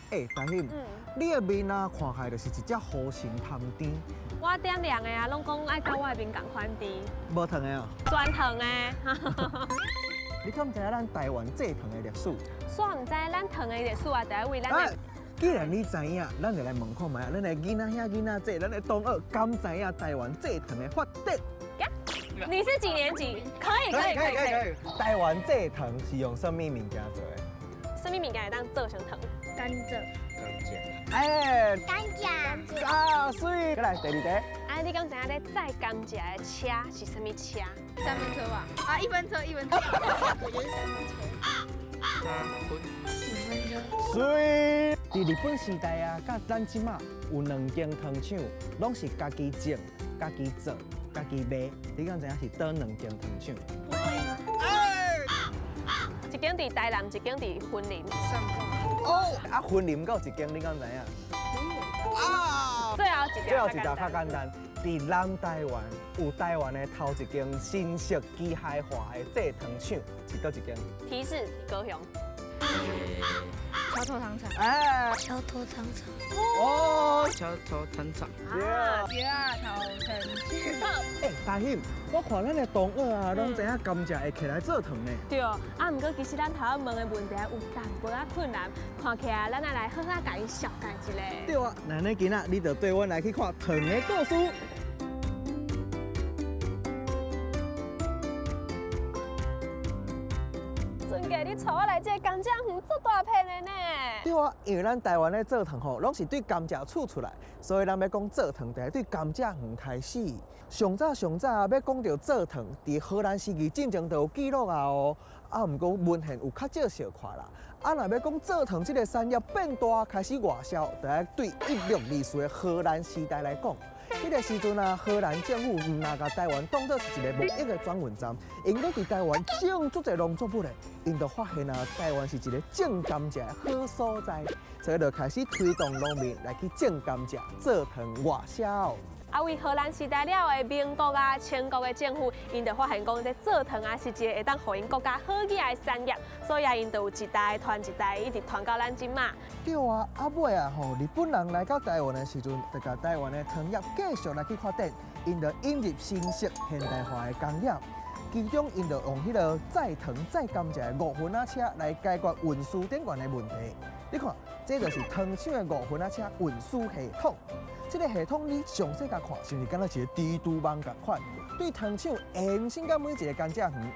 大兴，你的面啊，看起来就是一只好心汤甜，我点亮的啊，拢讲爱甲我的面共款甜，无糖的哦。全糖的。你敢知影咱台湾制糖的历史？煞唔知咱糖的历史啊，第一位咱的。既然你知影，咱就来问看卖，咱的囡仔遐囡仔这，咱的同学敢知影台湾制糖的发展？你是几年级？可以。台湾制糖是用什么物件做的？什么物件会当做成糖？甘蔗。哎，甘蔗。啊，水。再来第二题。啊，你敢知影咧载甘蔗的车是什么车？三分车吧？啊，一分车。我觉得三分车。水。伫日本时代啊，甲咱即马有2间糖厂，拢是家己种、家己做、家己卖。你敢知影是倒2间糖厂？一间伫台南，一间伫云林。哦，啊，云林有一间，你敢知影？啊！最后一条较简单。伫南台湾有台湾的头一间新式机械化的制糖厂，是倒一间？提示：高雄。桥头糖厂。哎，桥头糖厂。哦，桥头糖厂。啊，第二头城区。大兴，我看咱的同学啊，拢知影甘蔗会起来做糖呢。对，啊，毋过其实咱头问的问题有淡薄仔困难，看起来咱来好好甲伊小解一下。对啊，那呢今仔你就对阮来去看糖的故事。你带我来这个甘蔗园做大片的呢？对啊，因为咱台湾的做糖吼，拢是对甘蔗厝出来，所以咱要讲做糖，就要对甘蔗园开始。上早要讲到做糖，伫荷兰时期进前就有记录啊哦。啊，毋过文献有较少小看啦。啊，若要讲做糖这个产业变大，开始外销，就要对1624的荷兰时代来讲。迄个时阵啊，荷兰政府唔拿甲台湾当作是一个贸易的转运站，因搁伫台湾种足侪农作物咧，因就发现啊，台湾是一个种甘蔗的好所在，所以就开始推动农民来去种甘蔗，做糖外销。啊，为荷兰时代了的民国啊、清国的政府，因就发现讲这做糖啊是一个会当互因国家好起来的产业，所以啊，因就有一代传一代，一直传到咱今嘛。对啊，啊尾啊吼，日本人来到台湾的时阵，就甲台湾的糖业继续来去发展，因就引入新式现代化的工业，其中因就用迄个载糖载甘蔗的5分仔车来解决运输电源的问题。你看，这就是糖厂的5分仔车运输系统。这个系统你详细甲看，是不是敢若一个蜘蛛网共款？对糖厂延伸到每一个甘蔗园，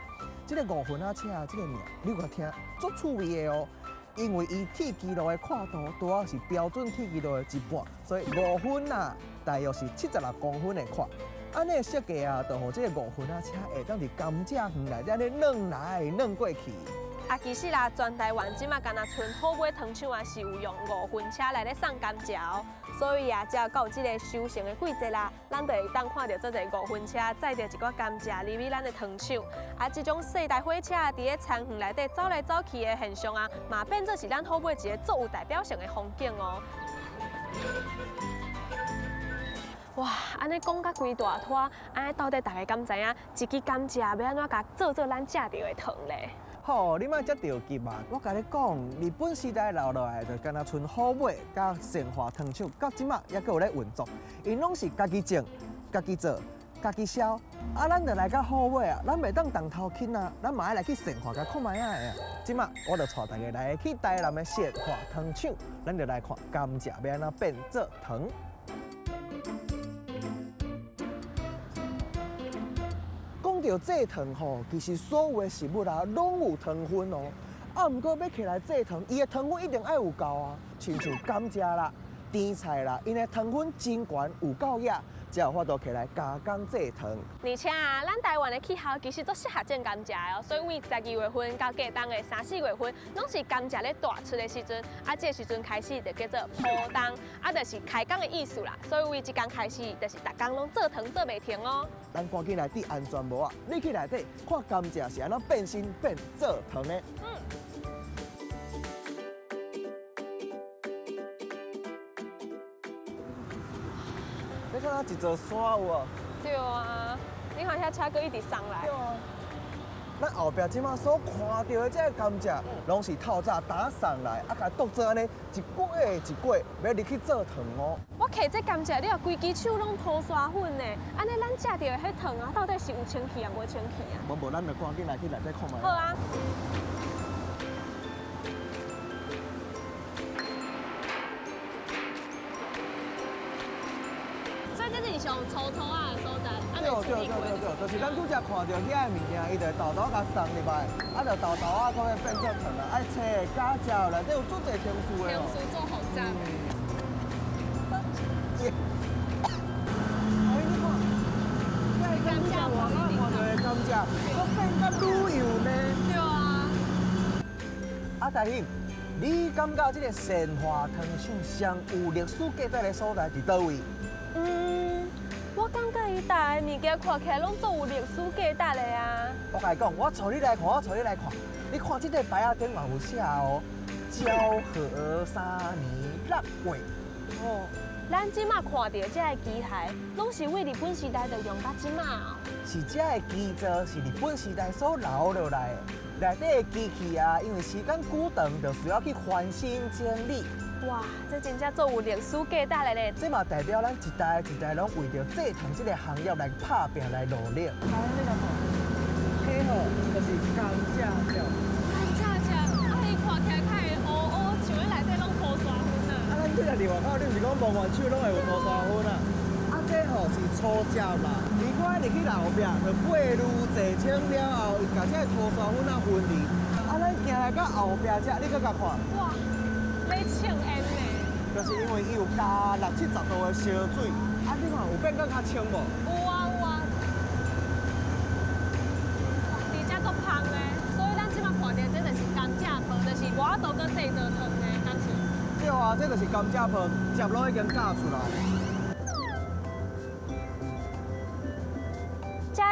这个5分仔车啊，这个名你有听足趣味的哦。因为伊铁基路的宽度多啊是标准铁基路的一半，所以5分啊，大约是76公分的宽。安尼设计啊，就互这个5分仔车会当伫甘蔗园内底咧软来软过去。啊，其实啦，全台湾即马敢若剩好尾糖厂啊，是有用5分车来咧送甘蔗哦。所以啊，只要有即个收成的季节啦，咱就会当看到这个5分车载着一寡甘蔗入去咱的糖厂。啊，这种世代火车伫咧田园内底走来走去的现象啊，嘛变作是咱好尾一个足有代表性的风景哦。哇，安尼讲甲规大拖，安尼到底大家敢知影，一支甘蔗要安怎甲做咱食着的糖咧？好，你莫遮着急啊！我甲你讲，日本时代留落来就敢若剩好尾甲鲜花糖厂，到即马也阁有咧运作，因拢是家己种、家己做、家己销。啊，咱就来到好尾啊，咱袂当动头轻啊，咱嘛爱来去鲜花甲看卖啊！即马我就带大家来去台南的鲜花糖厂，咱就来看甘蔗要安怎变做糖。讲到制糖吼，其实所有的食物啊，拢有糖分哦。啊，毋过要起来制糖，伊的糖分一定爱有够啊。亲像甘蔗啦、甜菜啦，因的糖分真悬，有够野，才有法度起来加工制糖。而且啊，咱台湾的气候其实都适合种甘蔗哦，所以为12月份到过冬的3、4月份，拢是甘蔗咧大出的时阵。啊，这时阵开始就叫做坡冬，啊，就是开工的意思啦。所以为即天开始，就是逐工拢做糖做袂停哦。咱赶紧来滴安全帽啊！你去内底看甘蔗是安怎变身变做糖的。你看一座山有无？对啊，你看遐车哥一直上来。对啊。咱后壁即马所看到的这个甘蔗，拢是透早打上来，啊，甲剁做安尼一粿一粿，要入去做糖哦。我摕这甘蔗，你啊规支手拢涂刷粉呢，安尼咱食到的迄糖啊，到底是有清气啊，无清气啊？无，咱就赶紧来去内底看卖。好啊。所以这是上粗粗啊的所在，对，就是咱拄则看到遐个物件，伊就豆豆甲送入来，啊，就豆豆啊，可以变做糖啊，爱切的假蔗内底有足侪香素的哦。香素做好酱。耶！哎，你看，遐个甘蔗外口看到的甘蔗，都变甲旅游呢。对啊。啊，大兴，你感觉这个鲜花糖厂上有历史价值的所在伫倒位？我感觉伊大个物件看起来拢足有历史价值的啊。我甲你讲，我带你来看，你看这个牌仔顶嘛有写哦，昭和3年6月。哦，咱即马看到这个机台，拢是为日本时代就用到即马哦。是这个机座是日本时代所留落来的，内底的机器啊，因为时间久长，就需要去翻新整理。哇，这真正足有历史价值的咧！这嘛代表咱一代一代拢为着制糖这个行业来打拼来努力。啊，你看，迄号就是甘蔗条。甘蔗蔗，啊，伊看起来较会乌乌，像迄内底拢涂刷粉啊。啊，咱这个伫外口，你毋是讲摸完手拢会有涂刷粉啊？啊，这吼是粗蔗啦，如果入去后壁，就过滤侪清了后，伊甲这个涂刷粉啊分离。啊，咱行来到后壁这，你搁甲看。哇！咧呛烟呢，就是因为伊有加60、70度的烧水，啊，你看有变更较清无？有啊有啊，而且足香的，所以咱即马看到这就是甘蔗泡，就是无法度搁制作糖的，敢是？对啊，这就是甘蔗泡，汁拢已经加出来。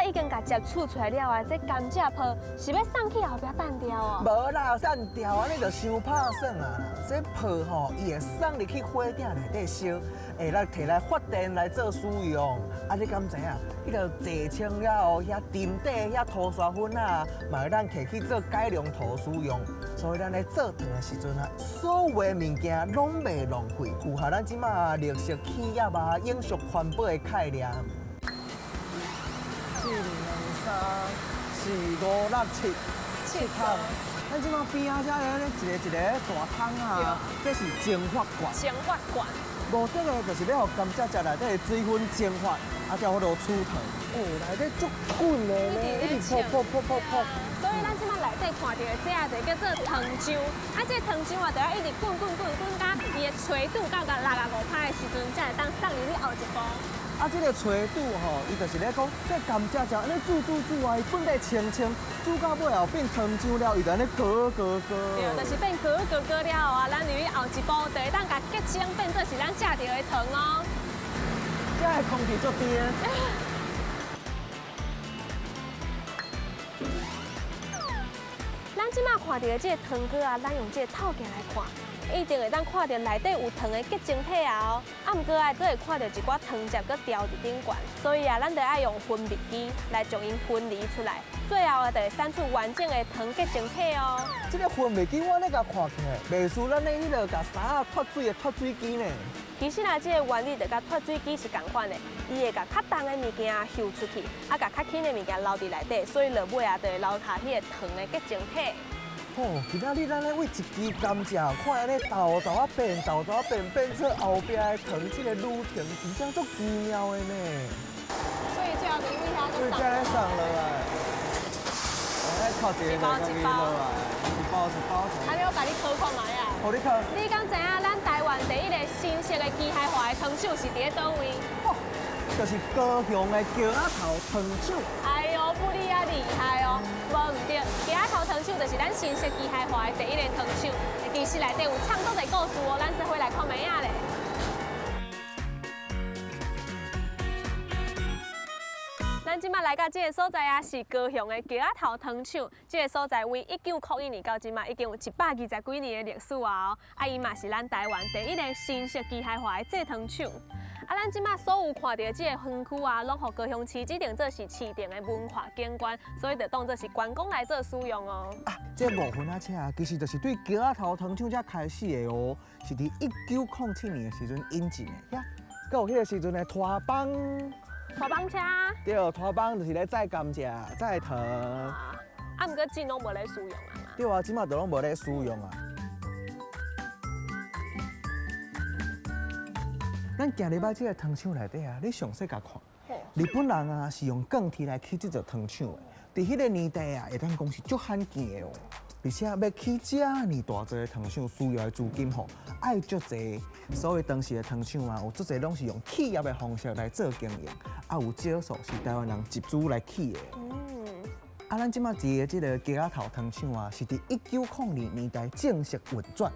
已经甲汁取出来了啊！这甘蔗泡是要送去后壁弹掉哦。无啦，散掉安尼就伤拍算啊啦！这泡吼，伊会送入去火鼎内底烧，会来摕来发电来做使用。啊，你敢知影？迄个坐清了后，遐沉底遐涂刷粉啊，嘛会咱摕去做改良涂使用。所以咱咧做糖的时阵啊，所有的物件拢袂浪费，符合咱即马绿色企业啊、永续环保的概念。1、2、3、4、5、6、7，桶。咱即马边仔遮咧一个大桶啊，这是蒸发罐。蒸发罐。无这个就是要互甘蔗汁内底的水分蒸发，啊，才好落出糖。哦，内底足滚的咧，一直泡。所以咱即马内底看到的这啊，就叫做糖浆。啊，这糖浆啊，就要一直滚，到伊的吹度到65拍的时阵，才会当送入去后一步。啊，这个吹度吼，伊就是咧讲，这甘蔗汁安尼煮啊，伊本来清，煮到尾后变糖浆了，伊就安尼gor。对，就是变gor了后啊，咱入去后一步，就会当甲结晶变做是咱食到的糖哦。这个空气足甜。咱即马看到的这个糖果啊，咱用这个透镜来看。一定会当看到内底有糖的结晶体啊，啊，毋过啊，都会看到一寡糖汁搁掉伫顶悬，所以啊，咱就爱用分别机来将因分离出来，最后啊，就会产出完整的糖结晶体哦。这个分别机我咧甲看起来，袂输咱的迄个甲衫啊脱水的脱水机呢。其实啊，这个原理就甲脱水机是同款的，伊会甲较重的物件抽出去，啊，甲较轻的物件留伫内底，所以落尾啊，就会留下迄个糖的结晶体。哦，今仔日咱咧为一支甘蔗，看安尼豆豆啊变出后壁的糖，这个路程真正足奇妙的呢。所以最后就因为它就这样上落来，哎，靠一个就可以落来，一包。啊，你我甲你考看卖啊。好，你看。你敢知影咱台湾第一个新式的机械化的糖厂是伫咧倒位？哦，就是高雄的桥仔头糖厂。哎呦，不哩啊厉害哦！无唔对，桥仔头糖厂就是咱新式机械化的第一个糖厂。其实内底有唱多个故事哦，咱这回来看卖啊咧。咱即马来到这个所在啊，是高雄的桥仔头糖厂。这个所在为1901年到即马已经有120几年的历史啊！啊，伊嘛是咱台湾第一个新式机械化的制糖厂。咱即马所有看到这个园区啊，拢互高雄市指定做是市定的文化景观，所以就当做是观光来做使用哦。这5分仔车啊，其实就是对桥仔头糖厂才开始的哦，是伫1907年的时阵引进的。呀，搁有迄个时阵的拖帮，拖帮车。对，拖帮就是咧载甘蔗、载糖。毋过真拢无咧使用啊嘛。对啊，即马都拢无咧使用啊。咱行入来这个糖厂内底啊，你详细甲看，日本人啊是用钢铁来起这座糖厂的，伫迄个年代啊，会当讲是足罕见的哦。而且要起这么大座的糖厂，需要的资金吼爱足济，所以当时的糖厂啊，有足济拢是用企业的方式来做经营，啊有少数是台湾人集资来起的。咱即马住的这个鸡仔头糖厂啊，是伫1902年代正式运转。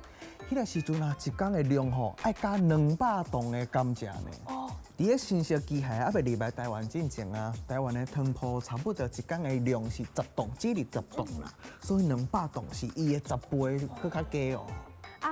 迄个时阵啊，一天的量吼爱加200吨的甘蔗呢。伫个新式机械还未入来台湾之前啊，台湾的糖铺差不多一天的量是10吨，只入10吨啦，所以200吨是伊的10倍搁较加哦。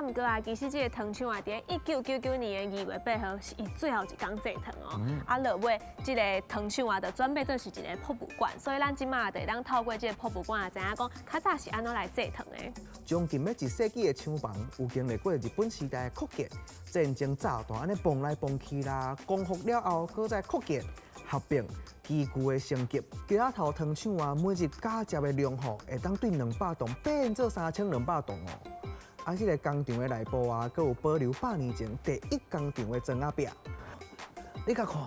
毋过啊，其实这个糖厂啊，伫1999年的2月8号是伊最后一天制糖哦。落尾这个糖厂啊，就转变做是一个博物馆，所以咱即马就当透过这个博物馆啊，知影讲较早是安怎来制糖的。将近要1世纪的厂房，有经历过日本时代的扩建、战争炸弹安尼蹦来蹦去啦，光复了后，搁再扩建、合并，基具的升级。鸡仔头糖厂啊，每日加接的量吼，会当对200吨变做3200吨哦。这个工厂的内部啊，阁有保留100年前第1工厂的砖仔壁。你甲看，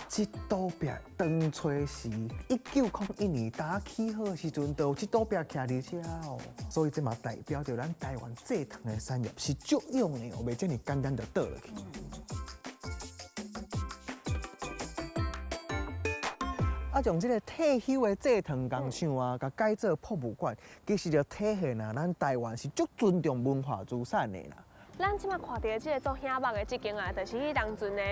这堵壁当初是1901年打起好的时阵，就有这堵壁徛伫遮哦。所以这嘛代表着咱台湾制糖的产业是足勇的哦，袂这么简单就倒落去。将这个退休的制糖工厂啊，甲改做博物馆，其实就体现啊，咱台湾是足尊重文化资产的啦。咱即马看到这个做兄弟的这间啊，就是迄当阵的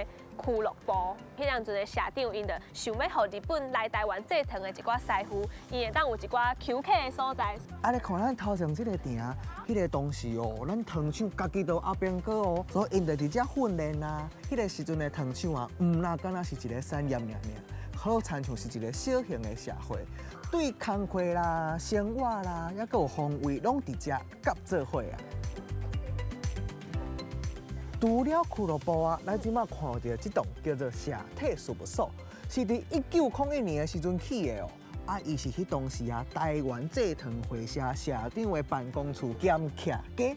俱乐部，迄当阵的社长因着想要互日本来台湾制糖的一寡师傅，因会当有一寡求客的所在。你看咱头前这个店，迄个当时哦，咱糖厂家己都阿边过哦，所以因着伫遮训练啊。迄个时阵的糖厂啊，唔那敢若是一个产业尔。好亲像是一个小型的社会，对工课啦、生活啦，还佫有风味，拢伫遮合作伙啊。除了俱乐部啊，咱即马看到这栋叫做社体事务所，是伫1901年的时阵起的哦。伊是迄当时啊，台湾制糖会社社长的办公处兼徛家。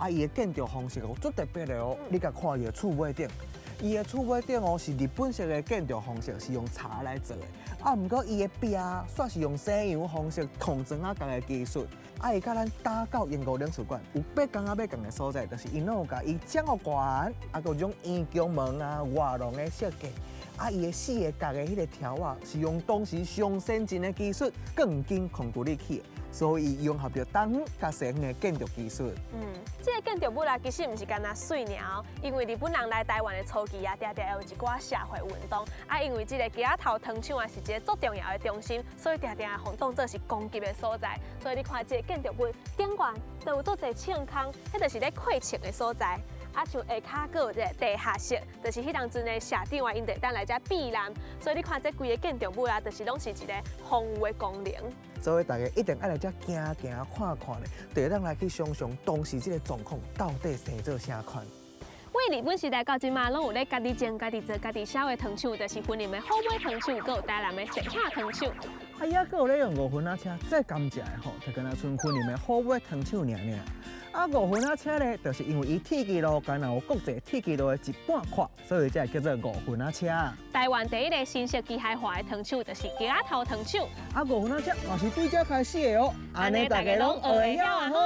伊的建筑方式有足特别的哦，你甲看伊的厝尾顶。伊的厝尾顶哦是日本式的建筑方式，是用茶来做的。毋过伊的壁煞是用西洋方式控砖仔工的技术。伊甲咱打到英国领事馆有8工仔要共的所在，就是因有甲伊掌握管，有种圆墙门啊、外廊的设计。伊的4个角的迄个条啊，是用当时上先进的技术钢筋控制力起的。所以融合着东方甲西方的建筑技术。这个建筑物啦，其实毋是干那水尔，因为日本人来台湾的初期啊，常常有一寡社会运动。因为这个鸡仔头糖厂啊是一个足重要的中心，所以常常互当作是攻击的所在。所以你看这个建筑物顶悬都有足侪枪空，迄就是咧窥测的所在。像下骹阁有这个地下室，就是迄当阵的社长啊，因得当来遮避难。所以你看这规个建筑物啊，就是拢是一个防御的功能。所以大家一定爱来遮行看看咧，就会当来去想想当时这个状况到底生做啥款。为日本时代到即马，拢有咧家己种、家己做、家己烧的糖厂，就是分林的好买糖厂，阁有台南的石塔糖厂。阁有咧用5分仔车载甘蔗的吼，就敢若剩分林的好买糖厂尔。5分仔车咧，就是因为伊铁轨路敢若有国际铁轨路的1半块，所以才会叫做5分仔车。台湾第一个新式机械化的糖厂，就是鸡仔头糖厂。5分仔车嘛是对遮开始的哦，安尼大家拢学会晓啊好。